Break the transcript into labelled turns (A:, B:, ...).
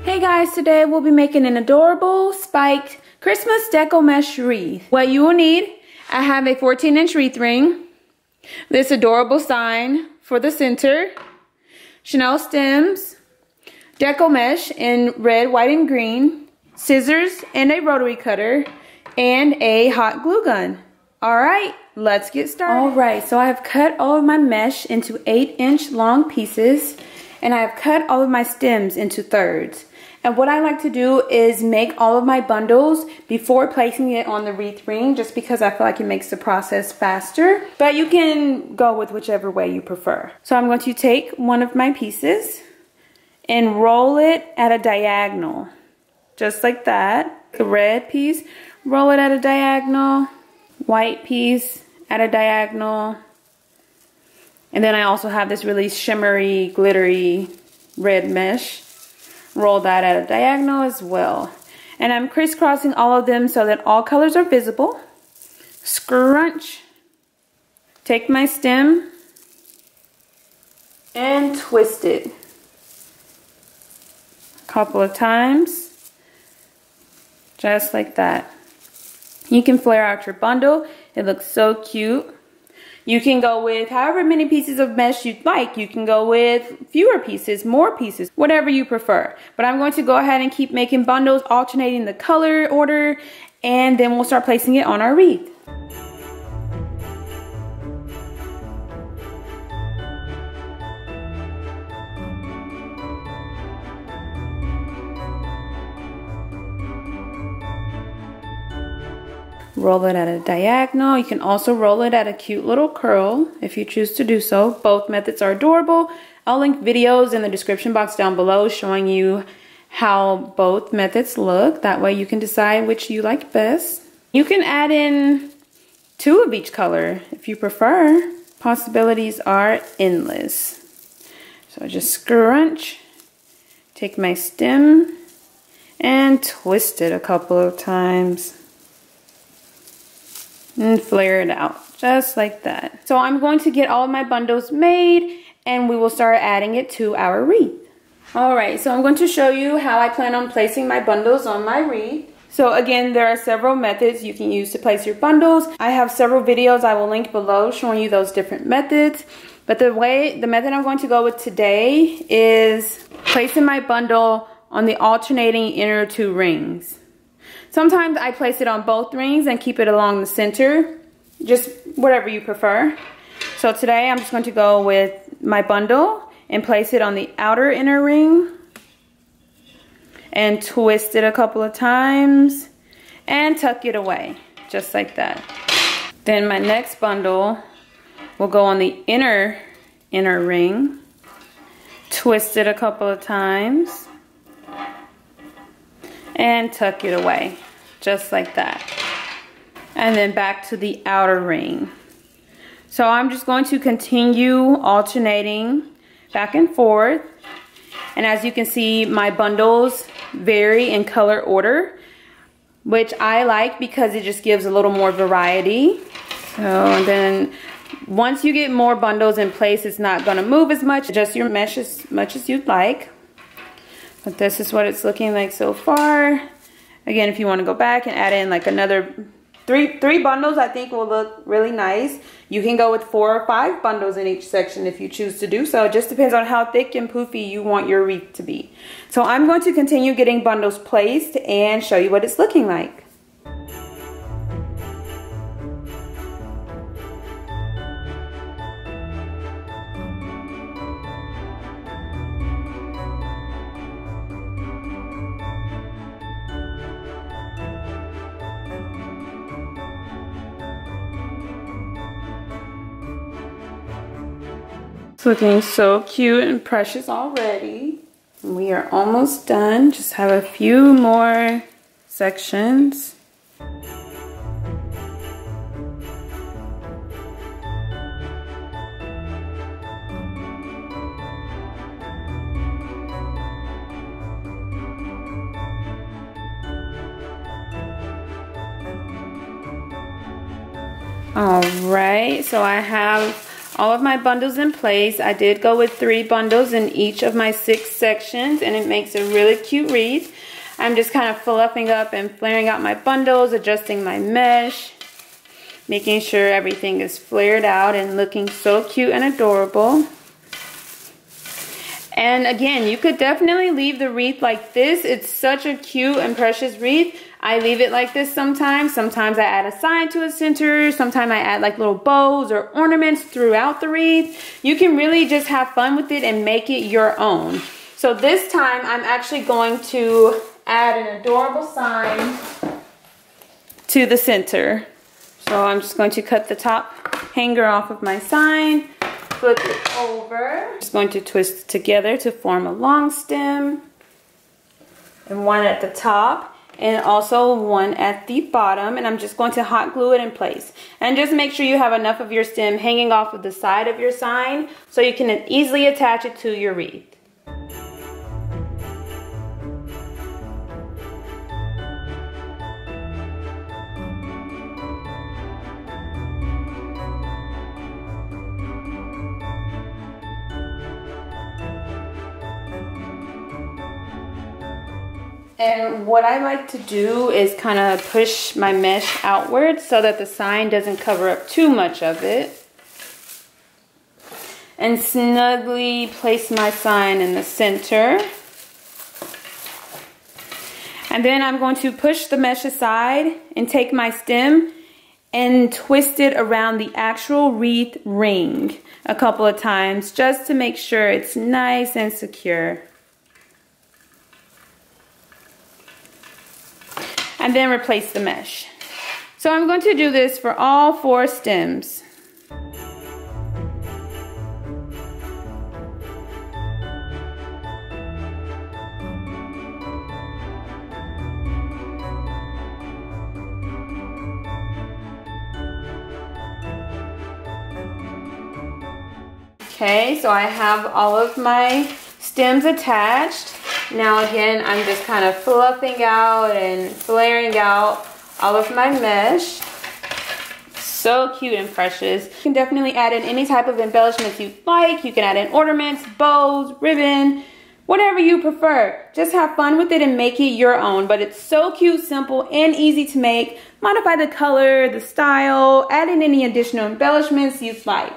A: Hey guys, today we'll be making an adorable spiked Christmas deco mesh wreath. What you will need, I have a 14-inch wreath ring, this adorable sign for the center, Chanel stems, deco mesh in red, white, and green, scissors and a rotary cutter, and a hot glue gun. Alright, let's get started. Alright, so I have cut all of my mesh into 8-inch long pieces, and I have cut all of my stems into thirds. And what I like to do is make all of my bundles before placing it on the wreath ring, just because I feel like it makes the process faster. But you can go with whichever way you prefer. So I'm going to take one of my pieces and roll it at a diagonal, just like that. The red piece, roll it at a diagonal. White piece at a diagonal. And then I also have this really shimmery, glittery red mesh. Roll that at a diagonal as well. And I'm crisscrossing all of them so that all colors are visible. Scrunch. Take my stem and twist it a couple of times. Just like that. You can flare out your bundle. It looks so cute. You can go with however many pieces of mesh you'd like. You can go with fewer pieces, more pieces, whatever you prefer. But I'm going to go ahead and keep making bundles, alternating the color order, and then we'll start placing it on our wreath. Roll it at a diagonal. You can also roll it at a cute little curl if you choose to do so. Both methods are adorable. I'll link videos in the description box down below showing you how both methods look. That way you can decide which you like best. You can add in 2 of each color if you prefer. Possibilities are endless. So just scrunch, take my stem, and twist it a couple of times. And flare it out just like that. So I'm going to get all of my bundles made and we will start adding it to our wreath. Alright, so I'm going to show you how I plan on placing my bundles on my wreath. So again, there are several methods you can use to place your bundles. I have several videos I will link below showing you those different methods. But the method I'm going to go with today is placing my bundle on the alternating inner 2 rings. Sometimes I place it on both rings and keep it along the center, just whatever you prefer. So today I'm just going to go with my bundle and place it on the outer inner ring and twist it a couple of times and tuck it away, just like that. Then my next bundle will go on the inner ring, twist it a couple of times, and tuck it away, just like that. And then back to the outer ring. So I'm just going to continue alternating back and forth. And as you can see, my bundles vary in color order, which I like because it just gives a little more variety. So and then once you get more bundles in place, it's not gonna move as much. Adjust your mesh as much as you'd like. But this is what it's looking like so far. Again, if you want to go back and add in like another three bundles, I think will look really nice. You can go with 4 or 5 bundles in each section if you choose to do so. It just depends on how thick and poofy you want your wreath to be. So I'm going to continue getting bundles placed and show you what it's looking like. It's looking so cute and precious already. We are almost done. Just have a few more sections. All right, so I have all of my bundles in place. I did go with 3 bundles in each of my 6 sections, and it makes a really cute wreath. I'm just kind of fluffing up and flaring out my bundles, adjusting my mesh, making sure everything is flared out and looking so cute and adorable. And again, you could definitely leave the wreath like this. It's such a cute and precious wreath. I leave it like this sometimes. Sometimes I add a sign to a center. Sometimes I add like little bows or ornaments throughout the wreath. You can really just have fun with it and make it your own. So this time I'm actually going to add an adorable sign to the center. So I'm just going to cut the top hanger off of my sign, flip it over. Just going to twist it together to form a long stem, and one at the top and also one at the bottom, and I'm just going to hot glue it in place. And just make sure you have enough of your stem hanging off of the side of your sign so you can easily attach it to your wreath. And what I like to do is kind of push my mesh outward so that the sign doesn't cover up too much of it. And snugly place my sign in the center. And then I'm going to push the mesh aside and take my stem and twist it around the actual wreath ring a couple of times just to make sure it's nice and secure. And then replace the mesh. So I'm going to do this for all 4 stems. Okay, so I have all of my stems attached. Now again, I'm just kind of fluffing out and flaring out all of my mesh. So cute and precious. You can definitely add in any type of embellishments you like. You can add in ornaments, bows, ribbon, whatever you prefer. Just have fun with it and make it your own. But it's so cute, simple, and easy to make. Modify the color, the style, add in any additional embellishments you'd like.